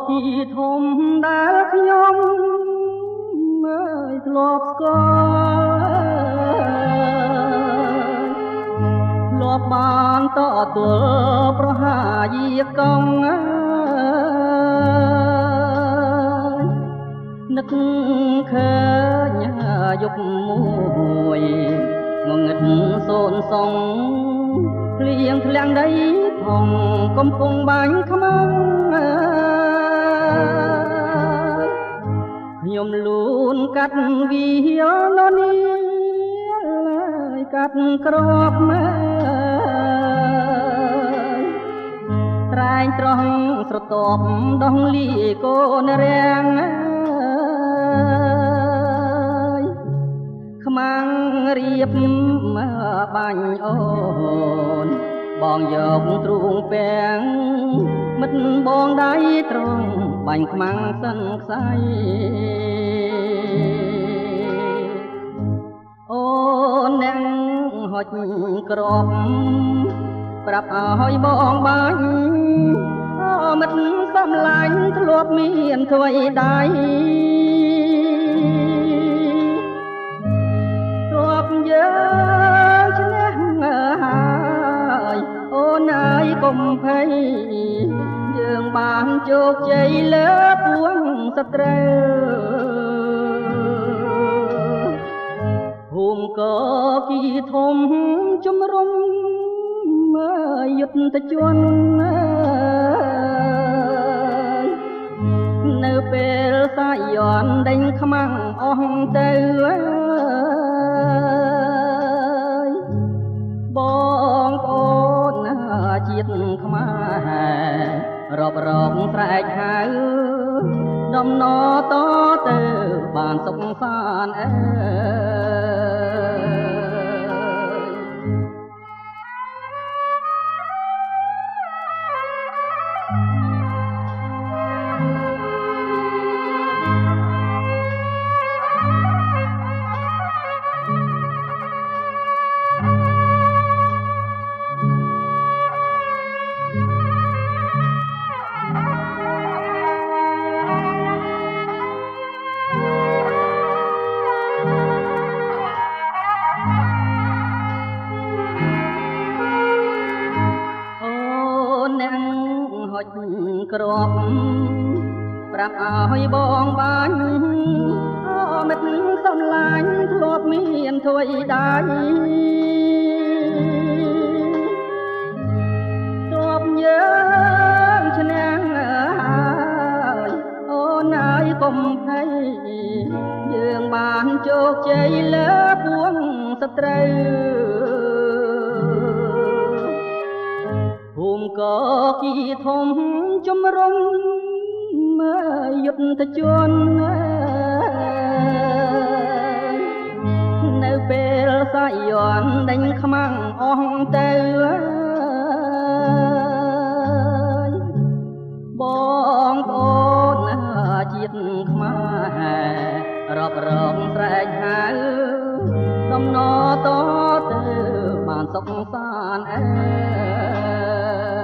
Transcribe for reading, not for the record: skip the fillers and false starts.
គីធំដែលខ្ញុំមើលធ្លាប់ស្គាល់ធ្លាប់បានតទល់ប្រហាយាកង់នឹកឃើញយុគមួយងងឹតសូនសងភ្លៀងធ្លាំងដីផងកំពុងបាញ់ខ្មាំងខ្ញុំលូនកាត់វាលនីកាត់ក្របមើលត្រែងត្រង់ស្រទាប់ដងលីកូនរាំងខ្មាំងរៀបបាញ់អូនបងយកទ្រូងពាំងមិត្តបងដៃត្រង់បាញ់ខ្មាំងសិនខ្សែអូនអ្នកហុចក្របប្រាប់ឲ្យបងបាញ់មិត្តសំឡាញ់ធ្លាប់មានធ្វើដៃធ្លាប់យើងឈ្នះហើយអូនអើយកុំភ័យយើងបានជោគជ័យលើពួងសត្រូវភូមិកគីធំជំរុំយុទ្ធជននៅពេលសាយ័នដេញខ្មាំងអស់ទៅបងប្អូនជាតិខ្មែររាប់រងស្រែកហៅដំណតទៅបានសុខសាន្តអើក្របប្រាប់ឲ្យបងបាញ់មិត្តសំឡាញ់ធ្លាប់មានធ្វើដៃធ្លាប់យើងឈ្នះហើយអូនអើយកុំភ័យយើងបានជោគជ័យលើពួងសត្រូវភូមិកគីធំជំរុំយុទ្ធជននៅពេលសាយ័នដេញខ្មាំងអស់ទៅបងប្អូនជាតិខ្មែររាប់រងស្រែកហៅដំណតទៅបានសុខសាន្តអើ